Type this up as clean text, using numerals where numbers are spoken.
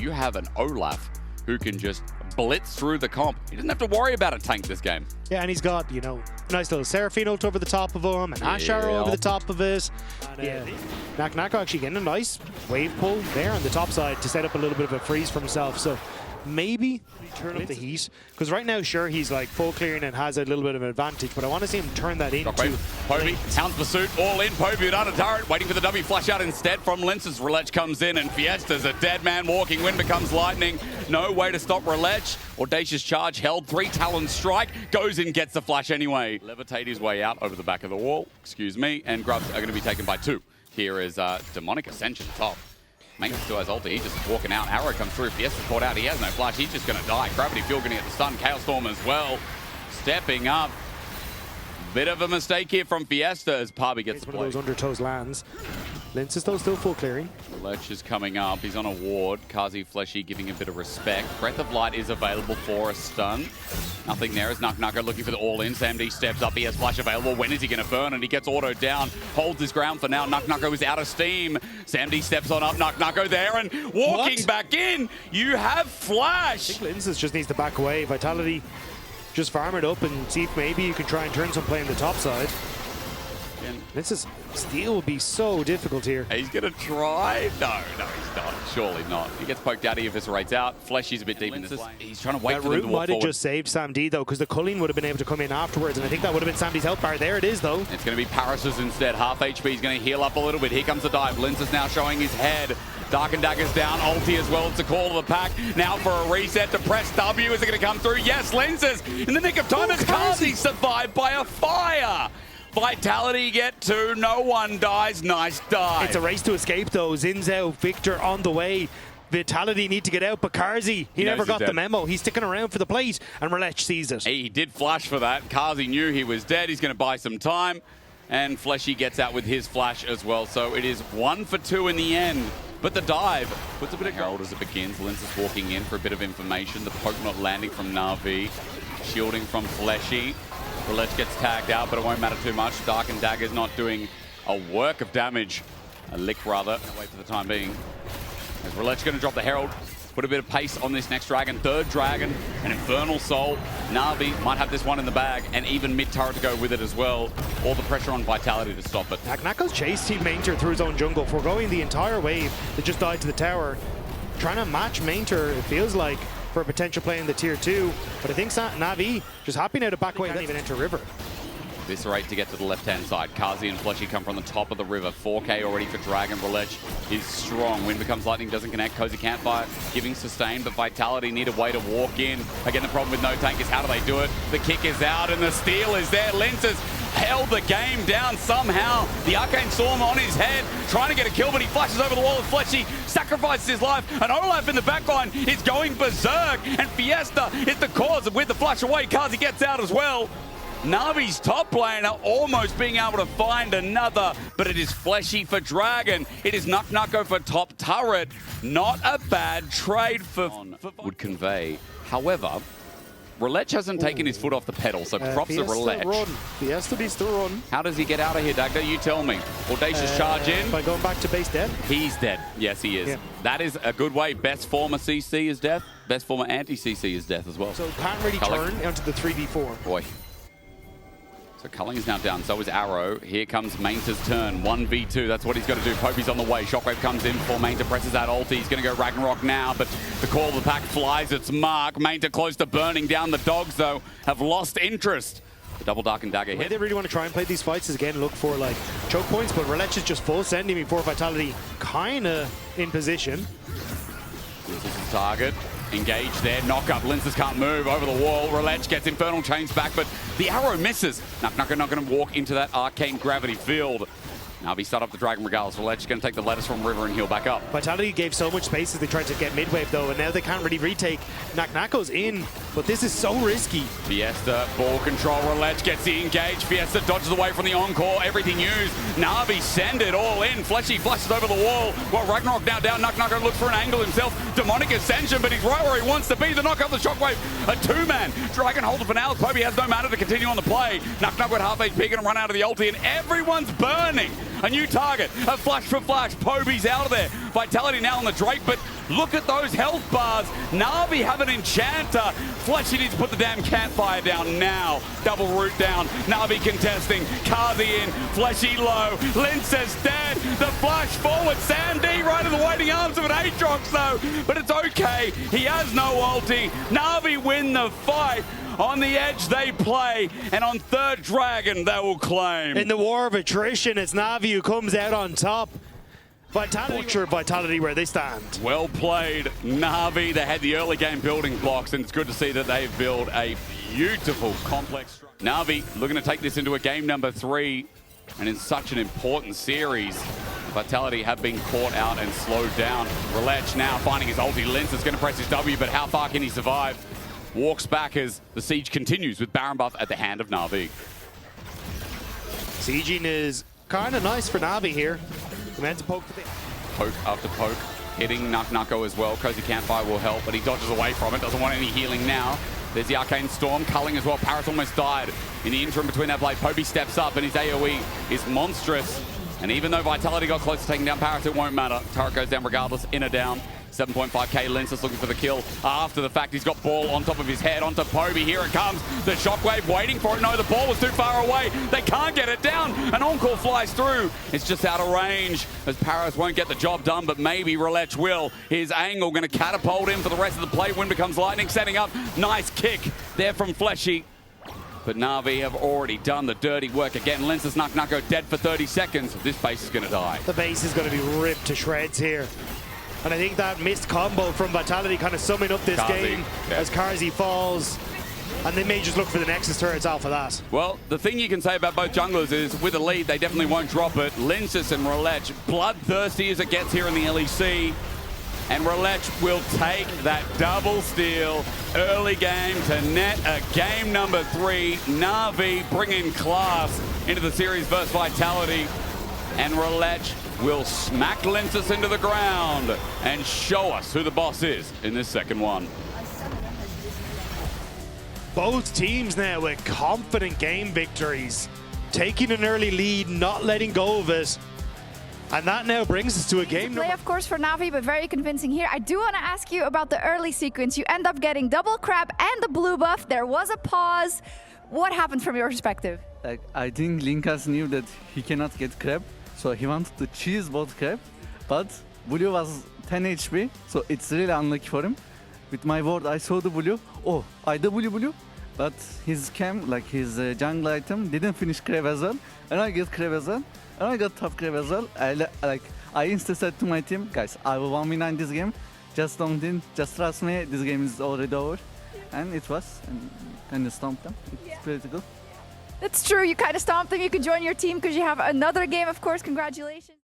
you have an Olaf who can just blitz through the comp. He doesn't have to worry about a tank this game. Yeah, and he's got, you know, nice little Seraphine ult over the top of him, and AShe over the top of it. And, Nako actually getting a nice wave pull there on the top side to set up a little bit of a freeze for himself. So maybe turn up the heat, because right now, sure, he's like full clearing and has a little bit of an advantage, but I want to see him turn that into Poby, hounds pursuit, all in. Poby without a turret, waiting for the W flash out instead from Lyncas. Rhilech comes in, and Fiesta's a dead man walking. Wind becomes lightning. No way to stop Rhilech. Audacious charge held, 3 Talon strike, goes in, gets the flash anyway. Levitate his way out over the back of the wall, excuse me, and grubs are going to be taken by 2. Here is Demonic Ascension top. Maynter still has ulti, he's just walking out. Arrow comes through, Fiesta's caught out, he has no flash, he's just going to die. Gravity Field going to get the stun, Chaos Storm as well. Stepping up. Bit of a mistake here from Fiesta as Poby gets one of those undertows lands. Lyncas though still full clearing. Rhilech is coming up, he's on a ward. Carzzy, Fleshy giving a bit of respect. Breath of Light is available for a stun. Nothing there as Nako looking for the all-in. SamD steps up, he has flash available. When is he going to burn? And he gets autoed down, holds his ground for now. Nako is out of steam. SamD steps on up, Nako there and walking back in. You have flash. I think Lyncas just needs to back away. Vitality, just farm it up and see if maybe you can try and turn some play on the top side. Lyncas steal will be so difficult here. He's going to try. No, he's not. Surely not. He gets poked out, he eviscerates out. Fleshy's a bit deep in this lane. He's trying to wait for them to walk might have just saved SamD though, because the culling would have been able to come in afterwards, and I think that would have been SamD's health bar. There it is though. It's going to be Parus's instead. Half HP. He's going to heal up a little bit. Here comes the dive. Lyncas now showing his head. Dark and Dagger's down. Ulti as well. It's a call to the pack. Now for a reset to press W. Is it going to come through? Yes, Lyncas in the nick of time as Carzzy survived by a fire. Vitality get 2, no one dies. Nice dive. It's a race to escape though. Xin Zhao, Viktor on the way. Vitality need to get out, but Carzzy, he never got the memo. He's sticking around for the plate, and Rhilech sees it. He did flash for that. Carzzy knew he was dead. He's going to buy some time, and Fleshy gets out with his flash as well. So it is 1 for 2 in the end. But the dive puts a bit of herald as it begins. Lyncas walking in for a bit of information. The poke not landing from NaVi. Shielding from Fleshy. Rhilech gets tagged out, but it won't matter too much. Dark and Dagger's not doing a work of damage. A lick, rather. Wait for the time being. As Rhilech going to drop the Herald. Put a bit of pace on this next dragon. 3rd dragon, an Infernal Soul. NaVi might have this one in the bag, and even mid-turret to go with it as well. All the pressure on Vitality to stop it. Nako's chased Team Maynter through his own jungle, foregoing the entire wave that just died to the tower. Trying to match Maynter, it feels like, for a potential play in the tier 2, but I think NaVi just happy now to back away. Can't even enter river. Eviscerate to get to the left-hand side. Carzzy and Fleshy come from the top of the river. 4K already for Dragon. Rhilech is strong. Wind becomes lightning, doesn't connect. Cozy can't fire, giving sustain, but Vitality need a way to walk in. Again, the problem with no tank is how do they do it? The kick is out and the steal is there. Lyncas held the game down somehow. The Arcane Storm on his head, trying to get a kill, but he flashes over the wall with Fleshy, sacrifices his life, and Olaf in the backline is going berserk, and Fiesta is the cause of with the flash away. Carzzy gets out as well. NaVi's top laner almost being able to find another, but it is Fleshy for Dragon. It is Nako for top turret. Not a bad trade for would convey. However, Rhilech hasn't taken his foot off the pedal, so props to Rhilech. Fiesta needs to run. How does he get out of here, Dagda? You tell me. Audacious charge in. By going back to base dead? He's dead. Yes, he is. Yeah. That is a good way. Best former CC is death. Best former anti-CC is death as well. So can't really turn onto the 3v4. Boy. So Culling is now down, so is Arrow. Here comes Maynter's turn, 1v2, that's what he's got to do. Poby's on the way, Shockwave comes in before Maynter presses that ulti. He's going to go Ragnarok now, but the call of the pack flies its mark. Maynter close to burning down. The dogs, though, have lost interest. The double Dark and Dagger hit. They really want to try and play these fights is, again, look for, like, choke points, but Rhilech is just full sending before Vitality kind of in position. This is the target. Engage there, knock up. Lyncas can't move over the wall. Rhilech gets Infernal Chains back, but the arrow misses. Nako not going to walk into that arcane gravity field. NaVi start up the Dragon regardless. Rhilech going to take the lettuce from River and heal back up. Vitality gave so much space as they tried to get mid-wave though, and now they can't really retake. Nako's in, but this is so risky. Fiesta, ball control. Rhilech gets the engage. Fiesta dodges away from the encore. Everything used. NaVi send it all in. Fleshy flashes over the wall. Well, Ragnarok now down. Nako looks for an angle himself. Demonic Ascension, but he's right where he wants to be. The knock up the Shockwave. A 2-man. Dragon holds it for now. Poby has no mana to continue on the play. Nako at half HP going to run out of the ulti, and everyone's burning. A new target, a flash for flash. Poby's out of there. Vitality now on the Drake, but Look at those health bars. NaVi have an enchanter. Fleshy needs to put the damn campfire down now. Double root down. NaVi contesting. Carzzy in. Fleshy low. Lyncas dead. The flash forward. Sandy right in the waiting arms of an Aatrox though. But it's okay. He has no ulti. NaVi win the fight. On the edge they play, and on third dragon they will claim. In the war of attrition, it's NaVi who comes out on top. Vitality where they stand. Well played, NaVi. They had the early game building blocks, and it's good to see that they've built a beautiful, complex structure. NaVi looking to take this into a game number 3, and in such an important series. Vitality have been caught out and slowed down. Rhilech now finding his ulti. Lyncas is going to press his W, but how far can he survive? Walks back as the siege continues with Baron buff at the hand of NaVi. Sieging is kind of nice for NaVi here. The man's poke after poke, hitting Nako as well. Cozy Campfire will help, but he dodges away from it. Doesn't want any healing now. There's the Arcane Storm culling as well. Parus almost died. In the interim between that blade, Poby steps up and his AoE is monstrous. And even though Vitality got close to taking down Parus, it won't matter. Turret goes down regardless, inner down. 7.5k, Lyncas looking for the kill. After the fact, he's got ball on top of his head, onto Poby. Here it comes. The shockwave waiting for it. No, the ball was too far away. They can't get it down. An encore flies through. It's just out of range as Parus won't get the job done, but maybe Rhilech will. His angle going to catapult him for the rest of the play. Wind becomes lightning, setting up. Nice kick there from Fleshy. But NaVi have already done the dirty work again. Lyncas Nako dead for 30 seconds. This base is going to die. The base is going to be ripped to shreds here. And I think that missed combo from Vitality kind of summing up this game as Carzzy falls. And they may just look for the Nexus turrets off of that. Well, the thing you can say about both junglers is with a lead, they definitely won't drop it. Lyncas and Rhilech, bloodthirsty as it gets here in the LEC. And Rhilech will take that double steal early game to net a game number 3. NaVi bringing class into the series versus Vitality. And Rhilech will smack Lyncas into the ground and show us who the boss is in this second one. Both teams now with confident game victories, taking an early lead, not letting go of it. And that now brings us to a game play, of course, for NaVi, but very convincing here. I do want to ask you about the early sequence. You end up getting double crab and the blue buff. There was a pause. What happened from your perspective? I think Lyncas knew that he cannot get crab, so he wanted to cheese both crab, but blue was 10 HP, so it's really unlucky for him. With my ward, I saw the blue. Oh, I the blue, but his cam, like his jungle item, didn't finish crab as well, and I get crab as well. And I got top crab as well. I instantly said to my team, guys, I will 1v9 this game. Just trust me, this game is already over. And it was, and kind of stomped them. It's pretty good. That's true, you kind of stomped them. You can join your team because you have another game, of course. Congratulations.